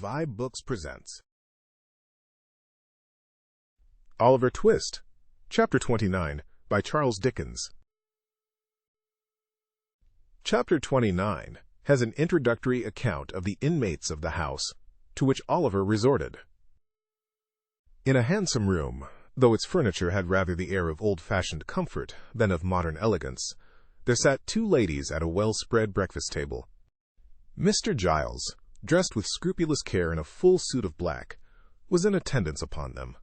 vibeBooks presents Oliver Twist, Chapter 29, by Charles Dickens. Chapter 29 has an introductory account of the inmates of the house to which Oliver resorted. In a handsome room, though its furniture had rather the air of old-fashioned comfort than of modern elegance, there sat two ladies at a well-spread breakfast table. Mr. Giles, dressed with scrupulous care in a full suit of black, was in attendance upon them.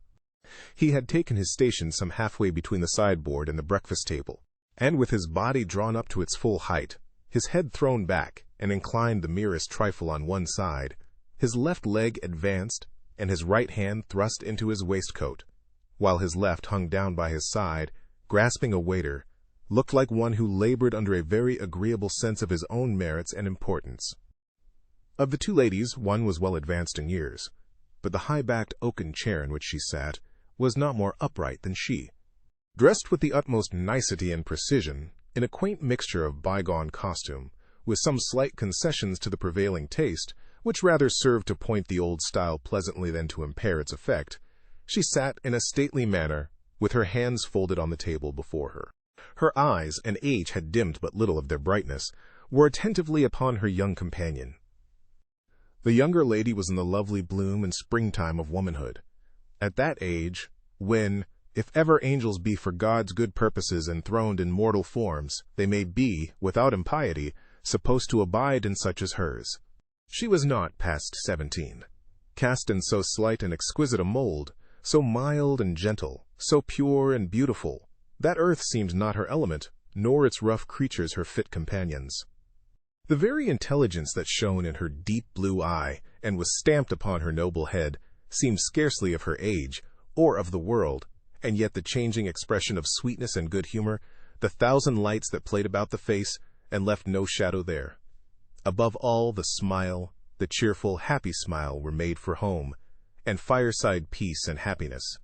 He had taken his station some halfway between the sideboard and the breakfast table, and with his body drawn up to its full height, his head thrown back and inclined the merest trifle on one side, his left leg advanced and his right hand thrust into his waistcoat, while his left hung down by his side, grasping a waiter, looked like one who labored under a very agreeable sense of his own merits and importance. Of the two ladies, one was well advanced in years, but the high-backed oaken chair in which she sat was not more upright than she. Dressed with the utmost nicety and precision, in a quaint mixture of bygone costume, with some slight concessions to the prevailing taste, which rather served to point the old style pleasantly than to impair its effect, she sat in a stately manner, with her hands folded on the table before her. Her eyes, and age had dimmed but little of their brightness, were attentively upon her young companion. The younger lady was in the lovely bloom and springtime of womanhood, at that age when, if ever angels be for God's good purposes enthroned in mortal forms, they may be, without impiety, supposed to abide in such as hers. She was not past 17, cast in so slight and exquisite a mold, so mild and gentle, so pure and beautiful, that earth seemed not her element, nor its rough creatures her fit companions. The very intelligence that shone in her deep blue eye and was stamped upon her noble head seemed scarcely of her age, or of the world, and yet the changing expression of sweetness and good humor, the thousand lights that played about the face and left no shadow there. Above all, the smile, the cheerful, happy smile, were made for home, and fireside peace and happiness.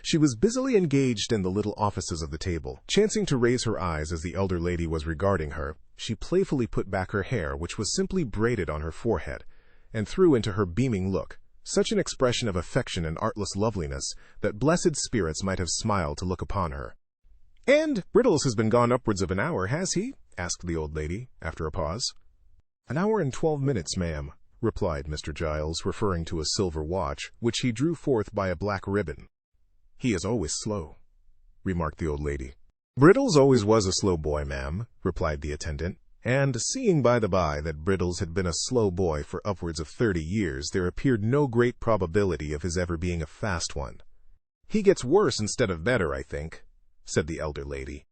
She was busily engaged in the little offices of the table. Chancing to raise her eyes as the elder lady was regarding her, she playfully put back her hair, which was simply braided on her forehead, and threw into her beaming look such an expression of affection and artless loveliness that blessed spirits might have smiled to look upon her. "And Brittles has been gone upwards of an hour, has he?" asked the old lady, after a pause. "An hour and 12 minutes, ma'am," replied Mr. Giles, referring to a silver watch, which he drew forth by a black ribbon. "He is always slow," remarked the old lady. "Brittles always was a slow boy, ma'am," replied the attendant, and seeing by the by that Brittles had been a slow boy for upwards of 30 years, there appeared no great probability of his ever being a fast one. "He gets worse instead of better, I think," said the elder lady.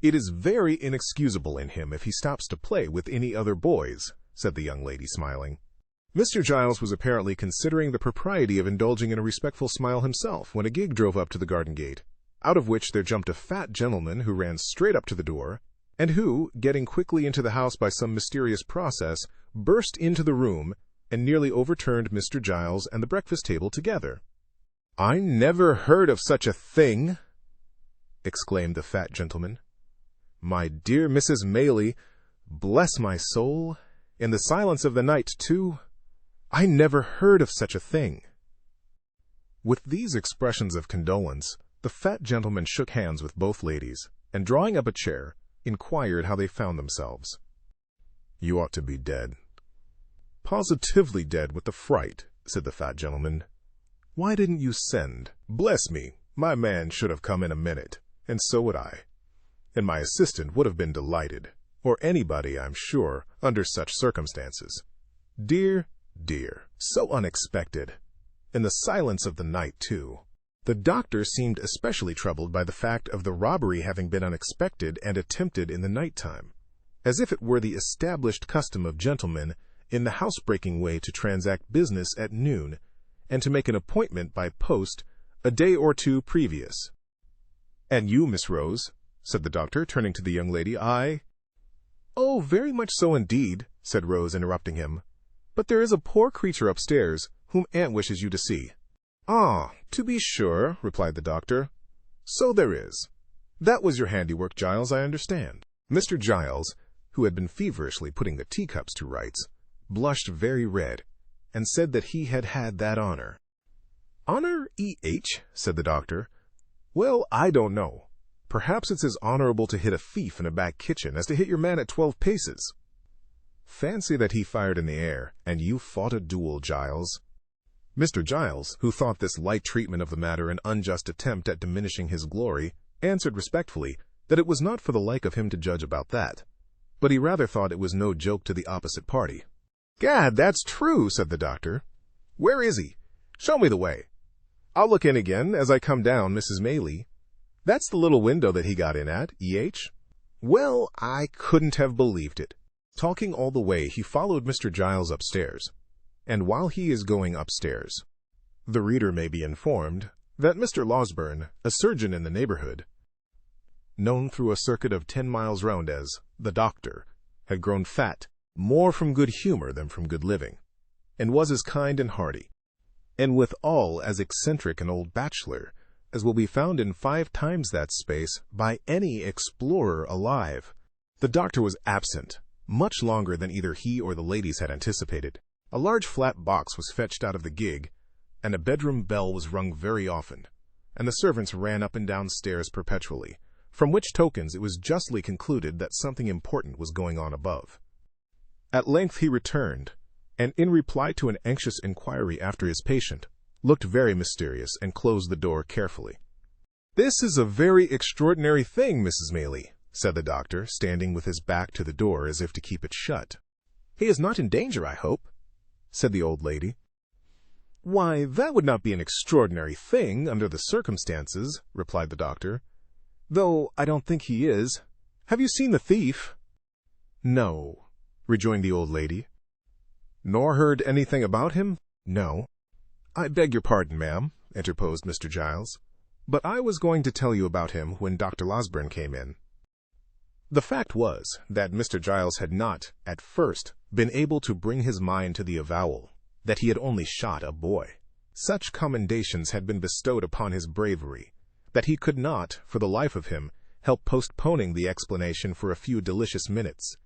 "It is very inexcusable in him if he stops to play with any other boys," said the young lady, smiling. Mr. Giles was apparently considering the propriety of indulging in a respectful smile himself when a gig drove up to the garden gate, out of which there jumped a fat gentleman who ran straight up to the door, and who, getting quickly into the house by some mysterious process, burst into the room and nearly overturned Mr. Giles and the breakfast table together. "I never heard of such a thing!" exclaimed the fat gentleman. "My dear Mrs. Maylie, bless my soul, in the silence of the night, too, I never heard of such a thing." With these expressions of condolence, the fat gentleman shook hands with both ladies, and drawing up a chair, inquired how they found themselves. "You ought to be dead." "Positively dead with the fright," said the fat gentleman. "Why didn't you send? Bless me, my man should have come in a minute, and so would I. And my assistant would have been delighted, or anybody, I'm sure, under such circumstances. Dear, dear, so unexpected. In the silence of the night, too." The doctor seemed especially troubled by the fact of the robbery having been unexpected and attempted in the night-time, as if it were the established custom of gentlemen in the housebreaking way to transact business at noon, and to make an appointment by post a day or two previous. "And you, Miss Rose," said the doctor, turning to the young lady, "Oh, very much so indeed," said Rose, interrupting him. "But there is a poor creature upstairs whom Aunt wishes you to see." "Ah, to be sure," replied the doctor. "So there is. That was your handiwork, Giles, I understand." Mr. Giles, who had been feverishly putting the teacups to rights, blushed very red, and said that he had had that honor. "Honor, E.H.?" said the doctor. "Well, I don't know. Perhaps it's as honorable to hit a thief in a back kitchen as to hit your man at 12 paces. Fancy that he fired in the air, and you fought a duel, Giles." Mr. Giles, who thought this light treatment of the matter an unjust attempt at diminishing his glory, answered respectfully that it was not for the like of him to judge about that, but he rather thought it was no joke to the opposite party. "Gad, that's true," said the doctor. "Where is he? Show me the way. I'll look in again as I come down, Mrs. Maylie. That's the little window that he got in at, E.H.? Well, I couldn't have believed it." Talking all the way, he followed Mr. Giles upstairs. And while he is going upstairs, the reader may be informed that Mr. Losberne, a surgeon in the neighborhood, known through a circuit of 10 miles round as the Doctor, had grown fat, more from good humor than from good living, and was as kind and hearty, and withal as eccentric an old bachelor as will be found in 5 times that space by any explorer alive. The doctor was absent much longer than either he or the ladies had anticipated. A large flat box was fetched out of the gig, and a bedroom bell was rung very often, and the servants ran up and down stairs perpetually, from which tokens it was justly concluded that something important was going on above. At length he returned, and in reply to an anxious inquiry after his patient, looked very mysterious and closed the door carefully. "This is a very extraordinary thing, Mrs. Maylie," said the doctor, standing with his back to the door as if to keep it shut. "He is not in danger, I hope?" said the old lady. "Why, that would not be an extraordinary thing under the circumstances," replied the doctor, "though I don't think he is. Have you seen the thief?" "No," rejoined the old lady. "Nor heard anything about him?" "No." "I beg your pardon, ma'am," interposed Mr. Giles, "but I was going to tell you about him when Dr. Losberne came in." The fact was that Mr. Giles had not, at first, been able to bring his mind to the avowal that he had only shot a boy. Such commendations had been bestowed upon his bravery that he could not, for the life of him, help postponing the explanation for a few delicious minutes,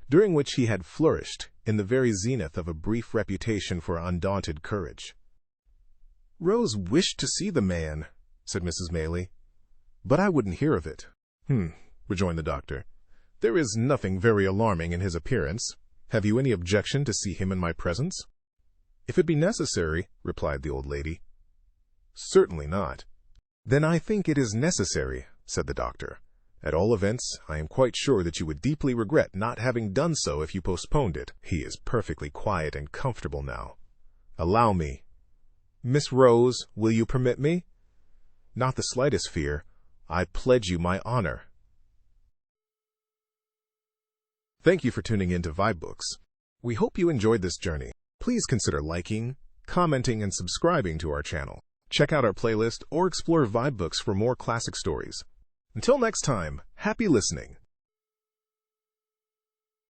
during which he had flourished in the very zenith of a brief reputation for undaunted courage. "Rose wished to see the man," said Mrs. Maylie, "but I wouldn't hear of it." Rejoined the doctor. "There is nothing very alarming in his appearance. Have you any objection to see him in my presence?" "If it be necessary," replied the old lady. "Certainly not." "Then I think it is necessary," said the doctor. "At all events, I am quite sure that you would deeply regret not having done so if you postponed it. He is perfectly quiet and comfortable now. Allow me. Miss Rose, will you permit me?" "Not the slightest fear. I pledge you my honor." Thank you for tuning in to vibeBooks. We hope you enjoyed this journey. Please consider liking, commenting, and subscribing to our channel. Check out our playlist or explore vibeBooks for more classic stories. Until next time, happy listening.